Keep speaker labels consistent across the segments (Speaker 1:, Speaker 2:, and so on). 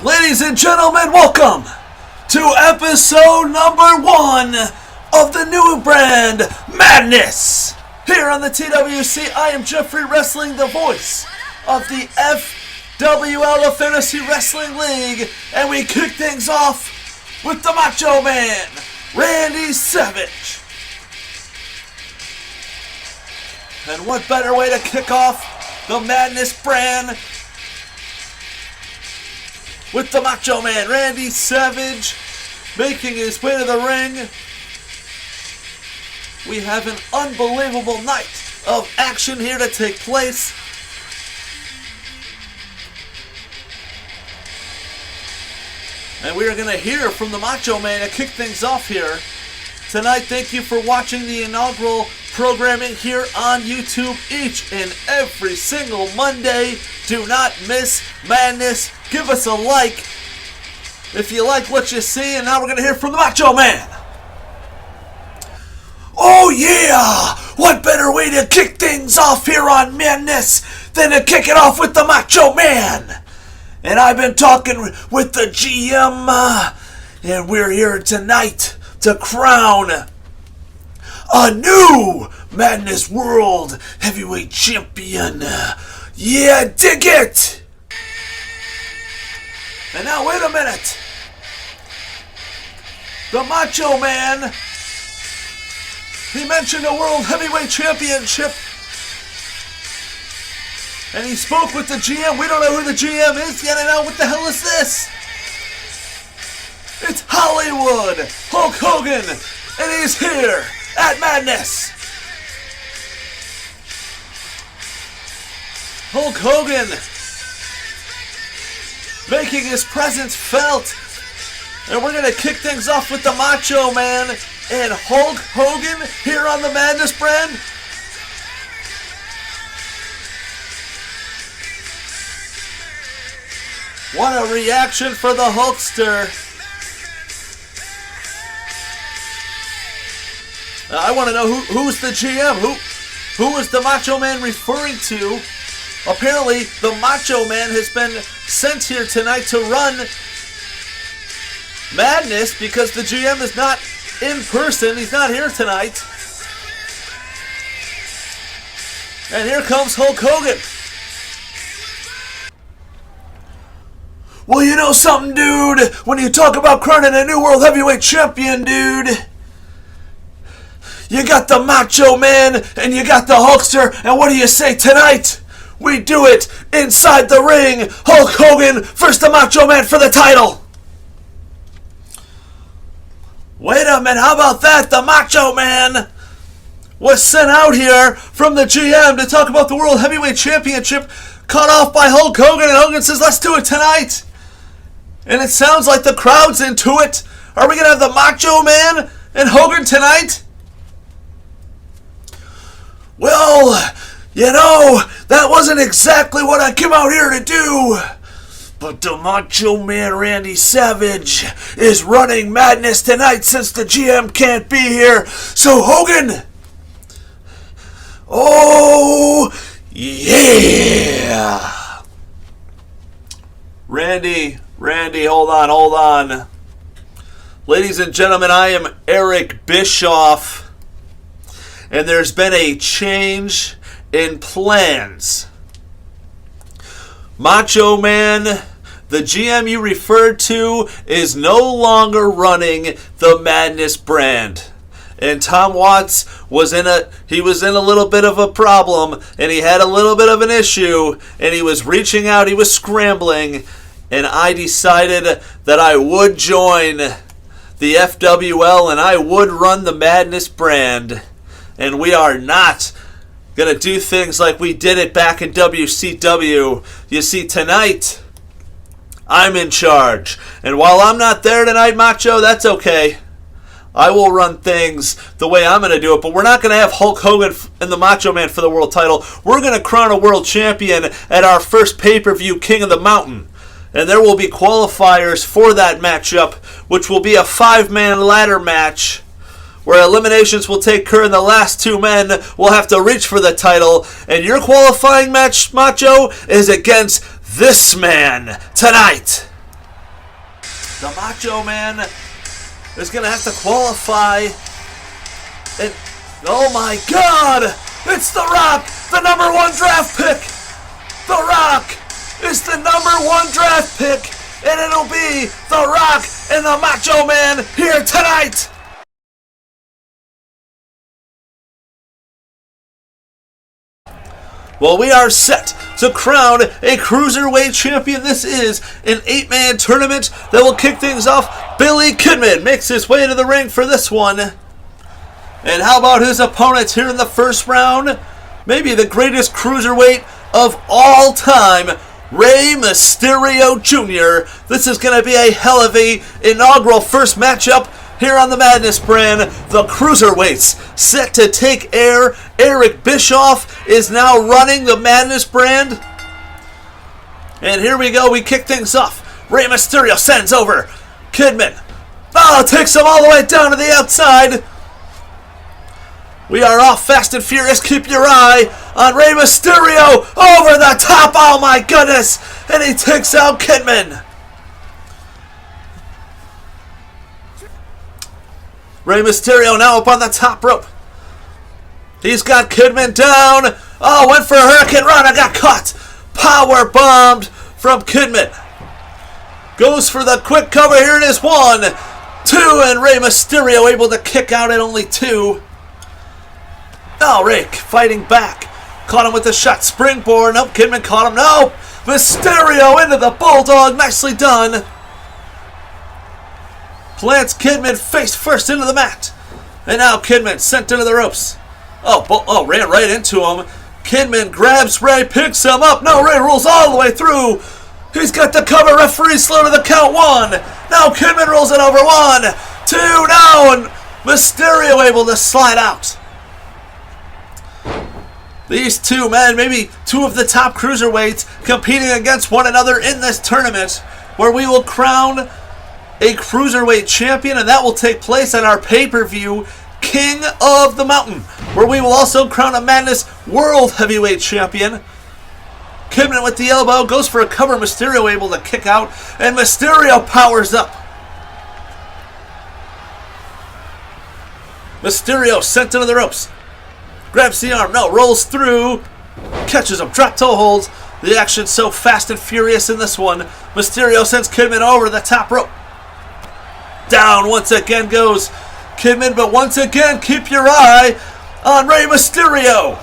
Speaker 1: Ladies and gentlemen, welcome to episode number 1 of the new brand, Madness. Here on the TWC, I am Jeffrey Wrestling, the voice of the FWL Fantasy Wrestling League, and we kick things off with the Macho Man, Randy Savage. And what better way to kick off the Madness brand with the Macho Man, Randy Savage, making his way to the ring. We have an unbelievable night of action here to take place. And we are going to hear from the Macho Man to kick things off here tonight. Thank you for watching the inaugural programming here on YouTube each and every single Monday. Do not miss Madness. Give us a like if you like what you see. And now we're going to hear from the Macho Man. Oh yeah! What better way to kick things off here on Madness than to kick it off with the Macho Man? And I've been talking with the GM, and we're here tonight to crown a new Madness World Heavyweight Champion. Yeah, dig it! And now, wait a minute. The Macho Man, he mentioned a World Heavyweight Championship. And he spoke with the GM. We don't know who the GM is yet. And now, what the hell is this? It's Hollywood Hulk Hogan. And he's here at Madness. Hulk Hogan making his presence felt. And we're going to kick things off with the Macho Man and Hulk Hogan here on the Madness brand. What a reaction for the Hulkster. I want to know who's the GM. Who is the Macho Man referring to? Apparently, the Macho Man has been sent here tonight to run Madness because the GM is not in person. He's not here tonight. And here comes Hulk Hogan. Well, you know something, dude? When you talk about crowning a new World Heavyweight Champion, dude, you got the Macho Man and you got the Hulkster. And what do you say tonight? We do it inside the ring. Hulk Hogan versus the Macho Man for the title. Wait a minute, how about that? The Macho Man was sent out here from the GM to talk about the World Heavyweight Championship, cut off by Hulk Hogan, and Hogan says, let's do it tonight. And it sounds like the crowd's into it. Are we going to have the Macho Man and Hogan tonight? Well, you know, that wasn't exactly what I came out here to do. But the Macho Man Randy Savage is running Madness tonight since the GM can't be here. So Hogan, oh yeah. Randy, hold on. Ladies and gentlemen, I am Eric Bischoff, and there's been a change in plans. Macho Man, the GM you referred to, is no longer running the Madness brand. And Tom Watts was in a little bit of a problem, and he had a little bit of an issue, and he was reaching out, he was scrambling, and I decided that I would join the FWL and I would run the Madness brand. And we are not going to do things like we did it back in WCW. You see, tonight, I'm in charge. And while I'm not there tonight, Macho, that's okay. I will run things the way I'm going to do it. But we're not going to have Hulk Hogan and the Macho Man for the world title. We're going to crown a world champion at our first pay-per-view, King of the Mountain. And there will be qualifiers for that matchup, which will be a 5-man ladder match, where eliminations will take care and the last 2 men will have to reach for the title. And your qualifying match, Macho, is against this man tonight. The Macho Man is going to have to qualify. And, oh my God! It's The Rock, the #1 draft pick! The Rock is the #1 draft pick! And it'll be The Rock and the Macho Man here tonight! Well, we are set to crown a Cruiserweight champion. This is an 8-man tournament that will kick things off. Billy Kidman makes his way to the ring for this one. And how about his opponents here in the first round? Maybe the greatest Cruiserweight of all time, Rey Mysterio Jr. This is going to be a hell of a inaugural first matchup here on the Madness brand. The Cruiserweights set to take air. Eric Bischoff is now running the Madness brand. And here we go. We kick things off. Rey Mysterio sends over Kidman. Oh, takes him all the way down to the outside. We are off fast and furious. Keep your eye on Rey Mysterio over the top. Oh my goodness. And he takes out Kidman. Rey Mysterio now up on the top rope. He's got Kidman down. Oh, went for a Hurricane Rana. Got caught. Power bombed from Kidman. Goes for the quick cover. Here it is. 1, 2. And Rey Mysterio able to kick out at only 2. Oh, Rey fighting back. Caught him with the shot. Springboard. Nope, Kidman caught him. No. Mysterio into the Bulldog. Nicely done. Plants Kidman face first into the mat. And now Kidman sent into the ropes. Oh, ran right into him. Kidman grabs Rey, picks him up. No, Rey rolls all the way through. He's got the cover. Referee slow to the count. 1. Now Kidman rolls it over. 1, 2. Now, and Mysterio able to slide out. These two men, maybe two of the top cruiserweights, competing against one another in this tournament, where we will crown a Cruiserweight champion, and that will take place at our pay-per-view, King of the Mountain, where we will also crown a Madness World Heavyweight Champion. Kidman with the elbow, goes for a cover. Mysterio able to kick out, and Mysterio powers up. Mysterio sent into the ropes. Grabs the arm, no, rolls through, catches him, drop toe holds. The action's so fast and furious in this one. Mysterio sends Kidman over the top rope. Down once again goes Kidman, but once again, keep your eye on Rey Mysterio.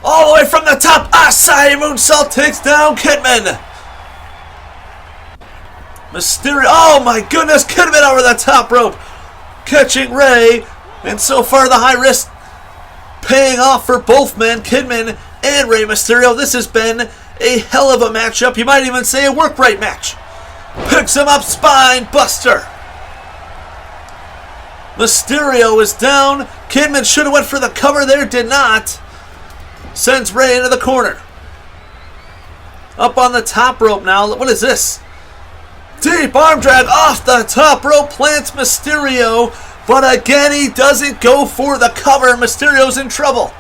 Speaker 1: All the way from the top, Asai moonsault takes down Kidman. Mysterio, oh my goodness, Kidman over the top rope, catching Rey. And so far, the high risk paying off for both men, Kidman and Rey Mysterio. This has been a hell of a matchup. You might even say a work rate match. Picks him up, spine buster. Mysterio is down. Kidman should have went for the cover there, did not. Sends Rey into the corner. Up on the top rope now. What is this? Deep arm drag off the top rope. Plants Mysterio. But again, he doesn't go for the cover. Mysterio's in trouble.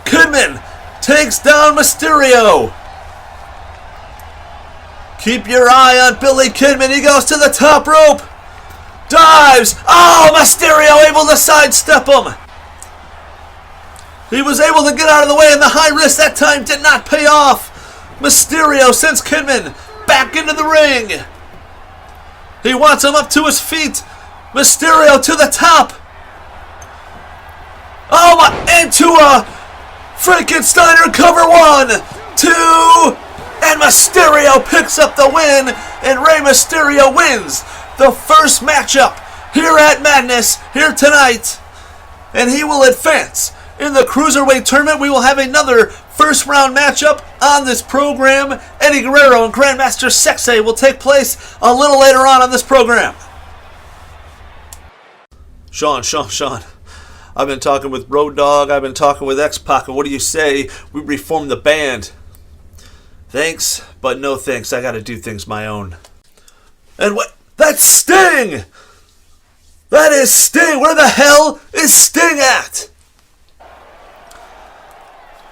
Speaker 1: Kidman takes down Mysterio. Keep your eye on Billy Kidman. He goes to the top rope. Dives. Oh, Mysterio able to sidestep him. He was able to get out of the way, and the high risk that time did not pay off. Mysterio sends Kidman back into the ring. He wants him up to his feet. Mysterio to the top. Oh my, into a Frankensteiner cover. 1, 2, and Mysterio picks up the win, and Rey Mysterio wins the first matchup here at Madness, here tonight. And he will advance in the Cruiserweight tournament. We will have another first round matchup on this program. Eddie Guerrero and Grandmaster Sexe will take place a little later on this program. Sean. I've been talking with Road Dogg. I've been talking with X-Pac. What do you say we reform the band? Thanks, but no thanks. I got to do things my own. And what? That's Sting! That is Sting! Where the hell is Sting at?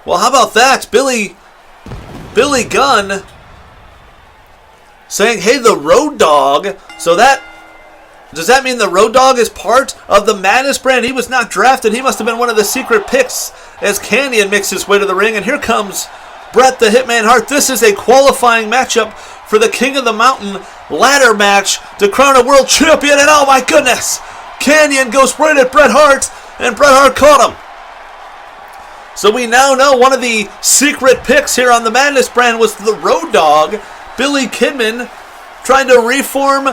Speaker 1: Well, how about that? Billy Gunn saying, hey, the Road Dogg. So does that mean the Road Dogg is part of the Madness brand? He was not drafted. He must have been one of the secret picks as Kanyon makes his way to the ring. And here comes Bret the Hitman Hart. This is a qualifying matchup for the King of the Mountain ladder match to crown a world champion. And oh my goodness, Kanyon goes right at Bret Hart, and Bret Hart caught him. So we now know one of the secret picks here on the Madness brand was the Road Dogg, Billy Kidman, trying to reform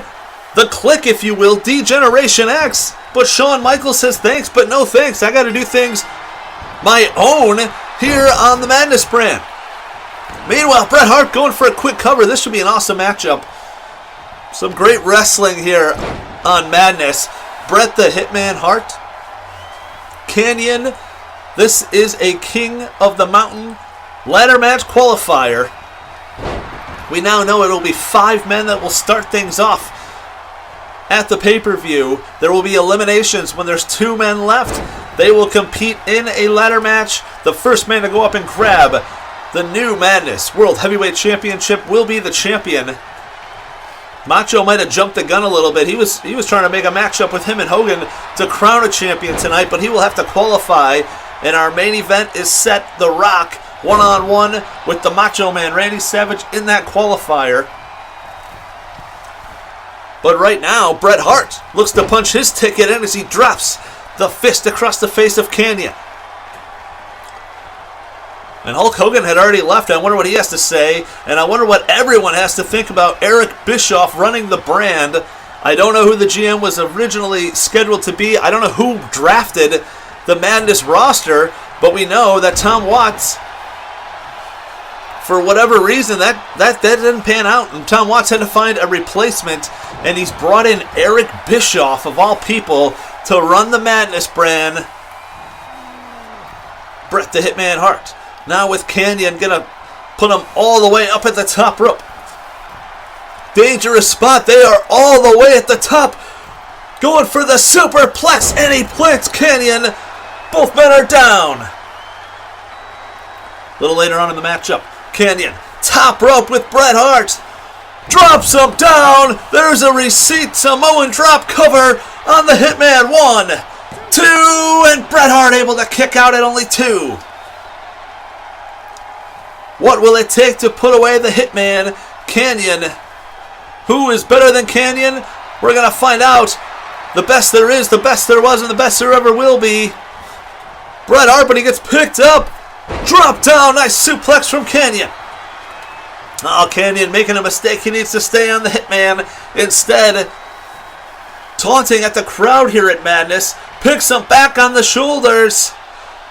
Speaker 1: the clique, if you will, D-Generation X. But Shawn Michaels says thanks, but no thanks. I got to do things my own here on the Madness brand. Meanwhile, Bret Hart going for a quick cover. This should be an awesome matchup. Some great wrestling here on Madness. Bret the Hitman Hart, Kanyon. This is a King of the Mountain ladder match qualifier. We now know it will be 5 men that will start things off at the pay-per-view. There will be eliminations when there's 2 men left. They will compete in a ladder match. The first man to go up and grab the new Madness World Heavyweight Championship will be the champion. Macho might have jumped the gun a little bit. He was trying to make a matchup with him and Hogan to crown a champion tonight, but he will have to qualify. And our main event is set, The Rock, one-on-one with the Macho Man, Randy Savage, in that qualifier. But right now, Bret Hart looks to punch his ticket in as he drops the fist across the face of Kanyon. And Hulk Hogan had already left. I wonder what he has to say. And I wonder what everyone has to think about Eric Bischoff running the brand. I don't know who the GM was originally scheduled to be. I don't know who drafted the Madness roster. But we know that Tom Watts, for whatever reason, that didn't pan out. And Tom Watts had to find a replacement. And he's brought in Eric Bischoff, of all people, to run the Madness brand. Bret the Hitman Hart. Now with Kanyon, gonna put him all the way up at the top rope. Dangerous spot. They are all the way at the top. Going for the superplex, and he plants Kanyon. Both men are down. A little later on in the matchup, Kanyon, top rope with Bret Hart. Drops him down. There's a receipt Samoan drop cover on the Hitman. 1, 2, and Bret Hart able to kick out at only 2. What will it take to put away the Hitman, Kanyon? Who is better than Kanyon? We're going to find out. The best there is, the best there was, and the best there ever will be. Bret Hart, but he gets picked up. Drop down. Nice suplex from Kanyon. Oh, Kanyon making a mistake. He needs to stay on the Hitman. Instead, taunting at the crowd here at Madness. Picks him back on the shoulders.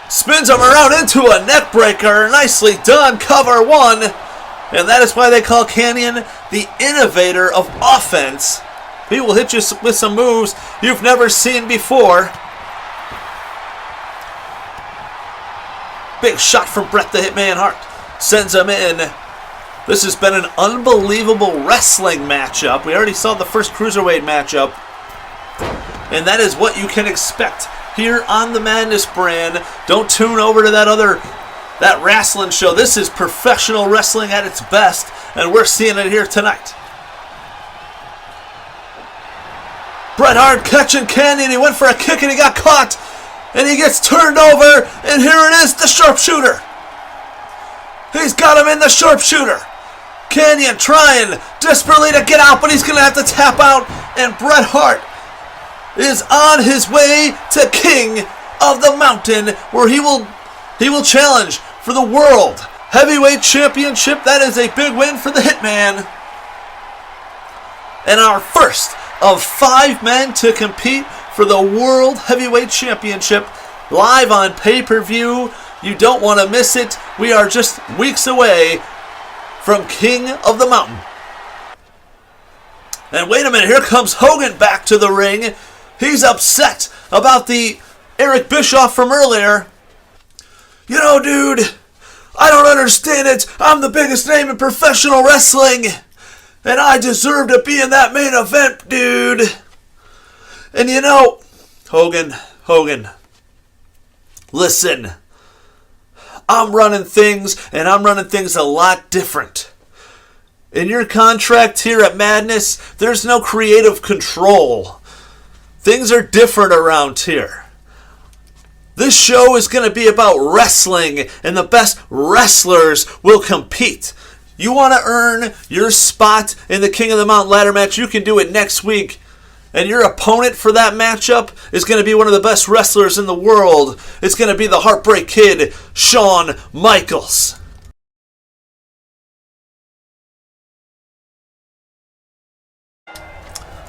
Speaker 1: Spins him around into a neck breaker. Nicely done. Cover 1. And that is why they call Kanyon the innovator of offense. He will hit you with some moves you've never seen before. Big shot from Bret the Hitman Hart. Sends him in. This has been an unbelievable wrestling matchup. We already saw the first Cruiserweight matchup. And that is what you can expect here on the Madness brand. Don't tune over to that wrestling show. This is professional wrestling at its best, and we're seeing it here tonight. Bret Hart catching Kanyon. He went for a kick and he got caught. And he gets turned over, and here it is, the sharpshooter. He's got him in the sharpshooter. Kanyon trying desperately to get out, but he's going to have to tap out, and Bret Hart is on his way to King of the Mountain, where he will challenge for the World Heavyweight Championship. That is a big win for the Hitman. And our first of 5 men to compete for the World Heavyweight Championship live on pay-per-view. You don't want to miss it. We are just weeks away from King of the Mountain. And wait a minute, here comes Hogan back to the ring. He's upset about the Eric Bischoff from earlier. You know, dude, I don't understand it. I'm the biggest name in professional wrestling, and I deserve to be in that main event, dude. And you know, Hogan, listen, I'm running things, and I'm running things a lot different. In your contract here at Madness, there's no creative control. Things are different around here. This show is going to be about wrestling, and the best wrestlers will compete. You want to earn your spot in the King of the Mountain ladder match, you can do it next week. And your opponent for that matchup is going to be one of the best wrestlers in the world. It's going to be the Heartbreak Kid, Shawn Michaels.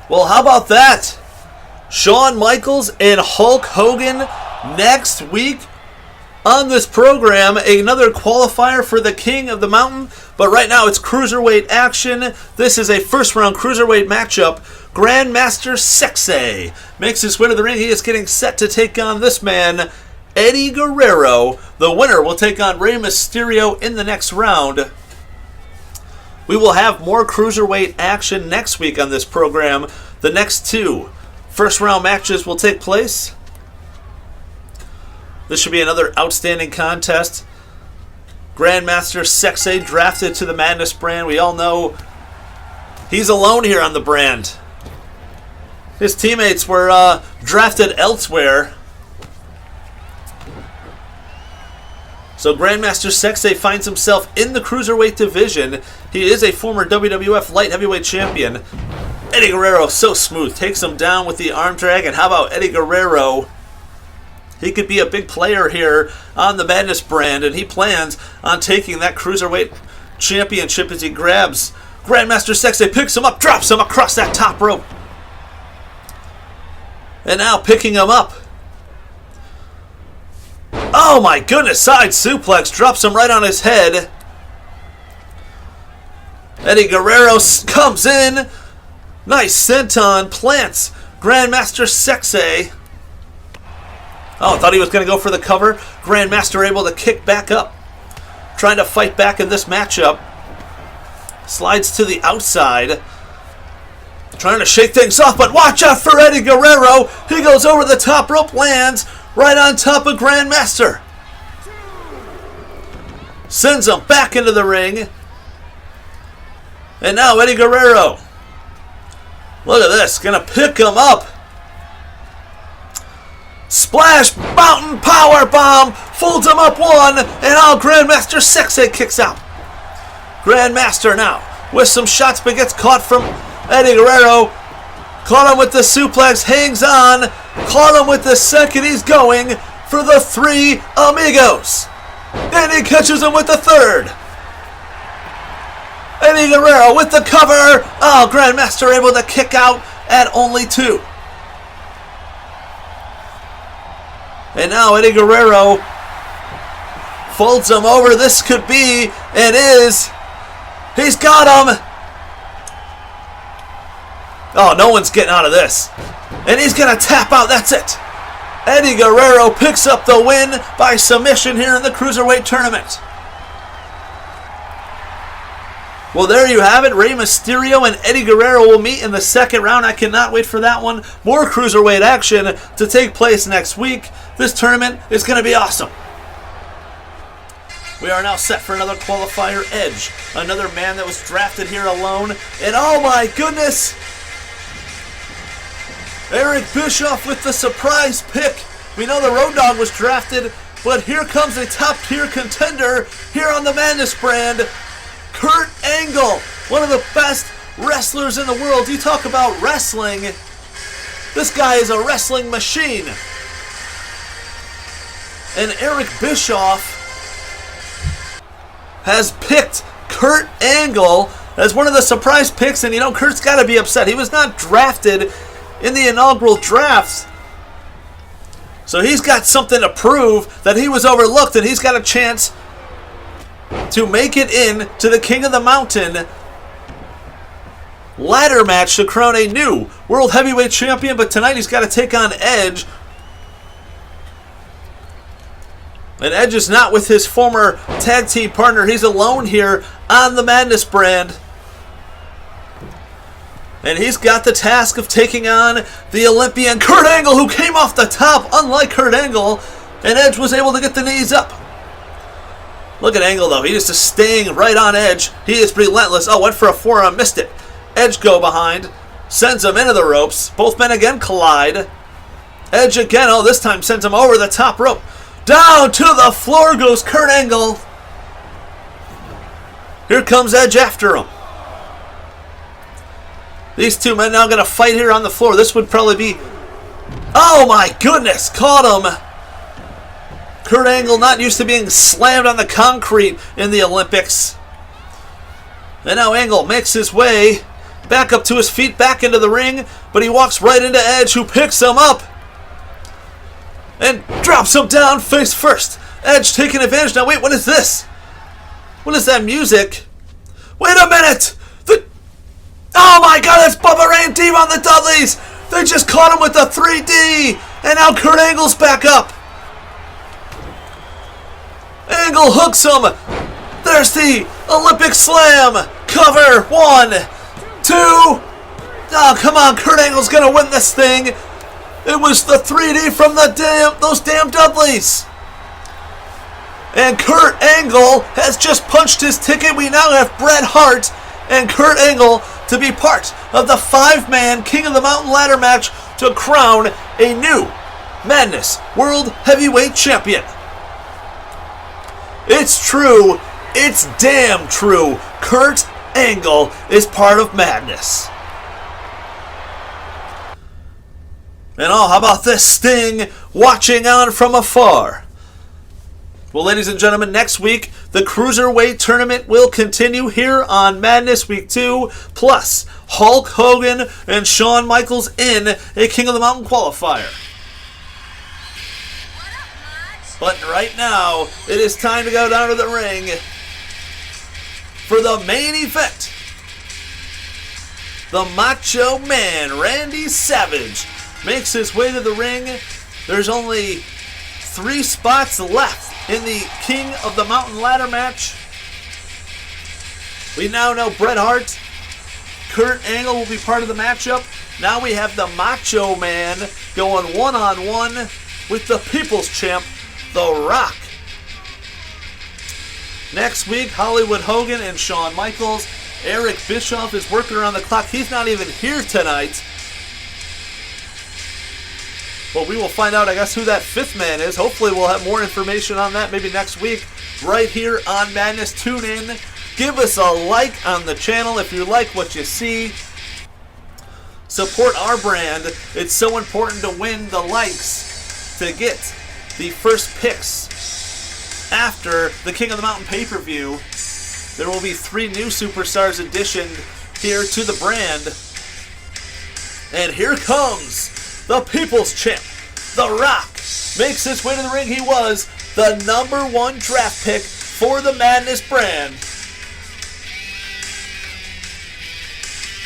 Speaker 1: Well, how about that? Shawn Michaels and Hulk Hogan next week on this program. Another qualifier for the King of the Mountain. But right now it's cruiserweight action. This is a first round cruiserweight matchup. Grandmaster Sexe makes his way to the ring. He is getting set to take on this man, Eddie Guerrero. The winner will take on Rey Mysterio in the next round. We will have more cruiserweight action next week on this program. The next two first round matches will take place. This should be another outstanding contest. Grandmaster Sexe drafted to the Madness brand. We all know he's alone here on the brand. His teammates were drafted elsewhere. So Grandmaster Sexe finds himself in the cruiserweight division. He is a former WWF light heavyweight champion. Eddie Guerrero, so smooth, takes him down with the arm drag. And how about Eddie Guerrero? He could be a big player here on the Madness brand, and he plans on taking that cruiserweight championship as he grabs Grandmaster Sexe, picks him up, drops him across that top rope. And now picking him up. Oh my goodness, side suplex, drops him right on his head. Eddie Guerrero comes in. Nice senton, plants Grandmaster Sexe. Oh, thought he was going to go for the cover. Grandmaster able to kick back up. Trying to fight back in this matchup. Slides to the outside. Trying to shake things off, but watch out for Eddie Guerrero. He goes over the top rope, lands right on top of Grandmaster. Sends him back into the ring. And now Eddie Guerrero. Look at this, gonna pick him up. Splash, mountain power bomb, folds him up one, and now Grandmaster Sexe kicks out. Grandmaster now with some shots, but gets caught from Eddie Guerrero. Caught him with the suplex, hangs on. Caught him with the second, he's going for the three amigos. And he catches him with the third. Eddie Guerrero with the cover. Oh, Grandmaster able to kick out at only two. And now Eddie Guerrero folds him over. This could be, and is. He's got him. Oh, no one's getting out of this. And he's going to tap out. That's it. Eddie Guerrero picks up the win by submission here in the Cruiserweight Tournament. Well, there you have it. Rey Mysterio and Eddie Guerrero will meet in the second round. I cannot wait for that one. More Cruiserweight action to take place next week. This tournament is going to be awesome. We are now set for another qualifier, Edge. Another man that was drafted here alone. And oh my goodness! Eric Bischoff with the surprise pick. We know the Road Dogg was drafted, but here comes a top-tier contender here on the Madness brand. Kurt Angle, one of the best wrestlers in the world. You talk about wrestling. This guy is a wrestling machine. And Eric Bischoff has picked Kurt Angle as one of the surprise picks, and you know, Kurt's got to be upset. He was not drafted in the inaugural drafts. So he's got something to prove that he was overlooked, and he's got a chance to make it in to the King of the Mountain ladder match to crown a new World Heavyweight Champion. But tonight he's got to take on Edge. And Edge is not with his former tag team partner. He's alone here on the Madness brand. And he's got the task of taking on the Olympian Kurt Angle, who came off the top, unlike Kurt Angle. And Edge was able to get the knees up. Look at Angle, though. He is just staying right on Edge. He is relentless. Oh, went for a forearm. Missed it. Edge go behind. Sends him into the ropes. Both men again collide. Edge again. Oh, this time sends him over the top rope. Down to the floor goes Kurt Angle. Here comes Edge after him. These two men now going to fight here on the floor. This would probably be... Oh my goodness! Caught him! Kurt Angle not used to being slammed on the concrete in the Olympics. And now Angle makes his way back up to his feet, back into the ring. But he walks right into Edge, who picks him up. And drops him down face first. Edge taking advantage. Now wait, what is this? What is that music? Wait a minute! Oh my god, that's Bubba Ray and Deeb on the Dudleys! They just caught him with the 3D! And now Kurt Angle's back up! Angle hooks him! There's the Olympic Slam! Cover! 1, 2... Oh, come on, Kurt Angle's gonna win this thing! It was the 3D from those damn Dudleys! And Kurt Angle has just punched his ticket. We now have Bret Hart and Kurt Angle to be part of the 5-man King of the Mountain ladder match to crown a new Madness World Heavyweight Champion. It's true. It's damn true. Kurt Angle is part of Madness. And oh, how about this? Sting watching on from afar. Well, ladies and gentlemen, next week, the Cruiserweight Tournament will continue here on Madness Week 2, plus Hulk Hogan and Shawn Michaels in a King of the Mountain qualifier. But right now, it is time to go down to the ring for the main event. The Macho Man, Randy Savage, makes his way to the ring. There's only 3 spots left in the King of the Mountain ladder match. We now know Bret Hart, Kurt Angle will be part of the matchup. Now we have the Macho Man going one-on-one with the People's Champ, The Rock. Next week, Hollywood Hogan and Shawn Michaels. Eric Bischoff is working around the clock. He's not even here tonight. But we will find out, I guess, who that 5th man is. Hopefully we'll have more information on that maybe next week right here on Madness. Tune in. Give us a like on the channel if you like what you see. Support our brand. It's so important to win the likes to get the first picks after the King of the Mountain pay-per-view. There will be 3 new Superstars additioned here to the brand. And here comes the People's Champ, The Rock, makes his way to the ring. He was the #1 draft pick for the Madness brand.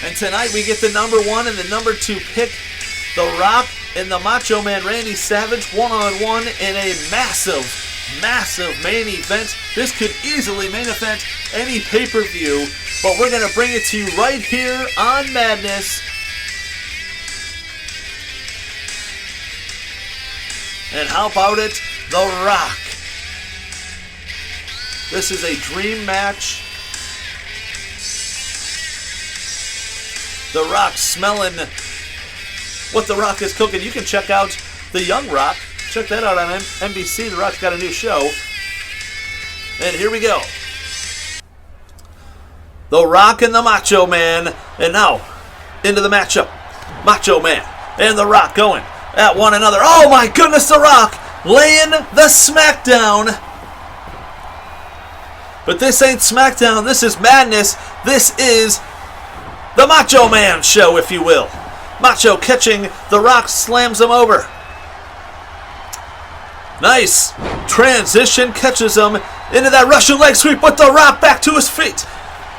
Speaker 1: And tonight we get the #1 and the #2 pick, The Rock and the Macho Man Randy Savage, one-on-one in a massive, massive main event. This could easily main event any pay-per-view, but we're going to bring it to you right here on Madness. And how about it? The Rock. This is a dream match. The Rock smelling what The Rock is cooking. You can check out The Young Rock. Check that out on NBC. The Rock's got a new show. And here we go. The Rock and the Macho Man. And now, into the matchup. Macho Man and The Rock going at one another. Oh my goodness, The Rock laying the smackdown. But this ain't SmackDown. This is Madness. This is the Macho Man show, if you will. Macho catching The Rock, slams him over. Nice transition, catches him into that Russian leg sweep with The Rock back to his feet.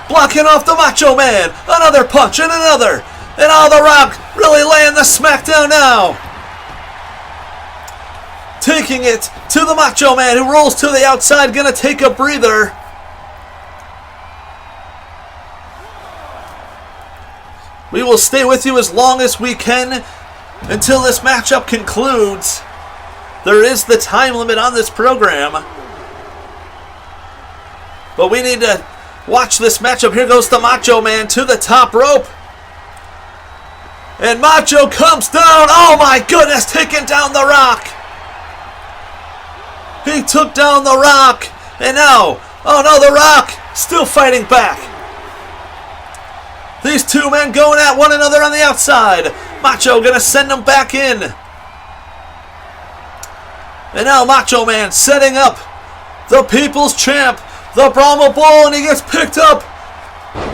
Speaker 1: Blocking off the Macho Man. Another punch and another. And all The Rock really laying the smackdown now. Taking it to the Macho Man, who rolls to the outside, gonna take a breather. We will stay with you as long as we can until this matchup concludes. There is the time limit on this program. But we need to watch this matchup. Here goes the Macho Man to the top rope. And Macho comes down. Oh my goodness, taking down The Rock. He took down The Rock. And now, oh no, The Rock still fighting back. These two men going at one another on the outside. Macho gonna send them back in. And now Macho Man setting up the People's Champ, the Brahma Bull, and he gets picked up.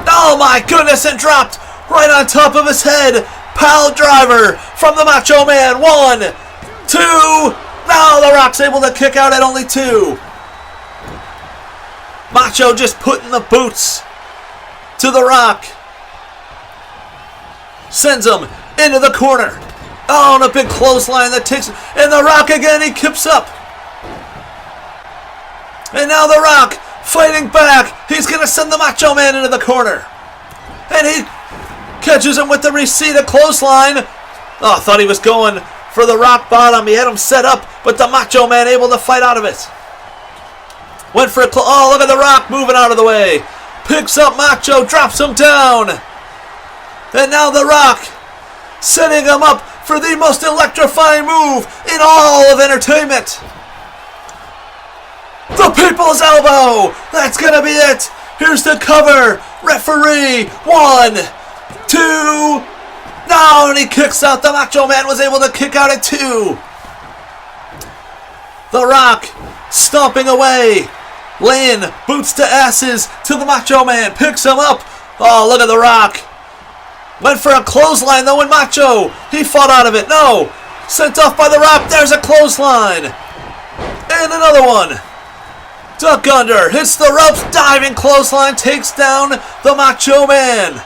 Speaker 1: Oh my goodness, and dropped right on top of his head. Pile driver from the Macho Man. 1, 2. Now The Rock's able to kick out at only 2. Macho just putting the boots to The Rock. Sends him into the corner. Oh, and a big clothesline that takes... And The Rock again, he kips up. And now The Rock fighting back. He's going to send the Macho Man into the corner. And he catches him with the receipt, a clothesline. Oh, I thought he was going for the rock bottom. He had him set up, but the Macho Man able to fight out of it. Went for a... Oh, look at The Rock moving out of the way. Picks up Macho, drops him down. And now The Rock setting him up for the most electrifying move in all of entertainment. The People's Elbow. That's going to be it. Here's the cover. Referee. 1, 2. No, and he kicks out. The Macho Man was able to kick out at 2. The Rock stomping away. Laying boots to asses to the Macho Man. Picks him up. Oh, look at The Rock. Went for a clothesline though, and Macho, he fought out of it. No. Sent off by The Rock. There's a clothesline. And another one. Duck under. Hits the ropes. Diving clothesline. Takes down the Macho Man.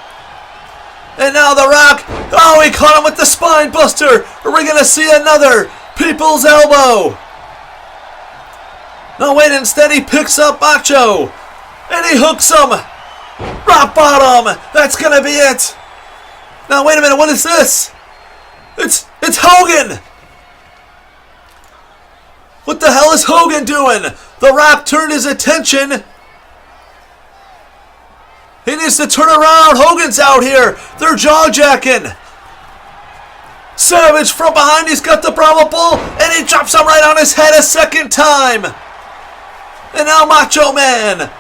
Speaker 1: And now The Rock. Oh, he caught him with the spine buster. Are we going to see another People's Elbow? No, wait. Instead, he picks up Macho. And he hooks him. Rock bottom. That's going to be it. Now, wait a minute, what is this? It's Hogan! What the hell is Hogan doing? The Rock turned his attention. He needs to turn around. Hogan's out here. They're jaw-jacking. Savage from behind, he's got the Brahma Bull, and he drops him right on his head a second time. And now Macho Man.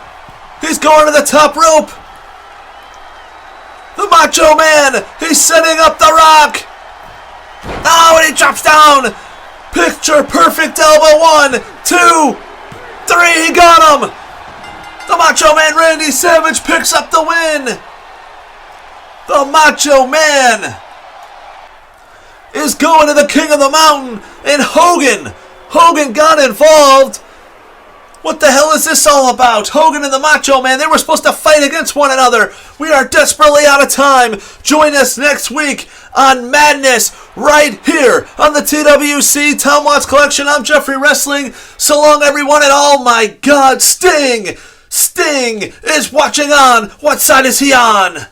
Speaker 1: He's going to the top rope. The Macho Man, he's setting up The Rock. Oh, and he drops down. Picture perfect elbow. 1, 2, 3. He got him. The Macho Man, Randy Savage, picks up the win. The Macho Man is going to the King of the Mountain, and Hogan got involved. What the hell is this all about? Hogan and the Macho Man, they were supposed to fight against one another. We are desperately out of time. Join us next week on Madness right here on the TWC Tom Watts Collection. I'm Jeffrey Wrestling. So long, everyone, and oh my God, Sting is watching on. What side is he on?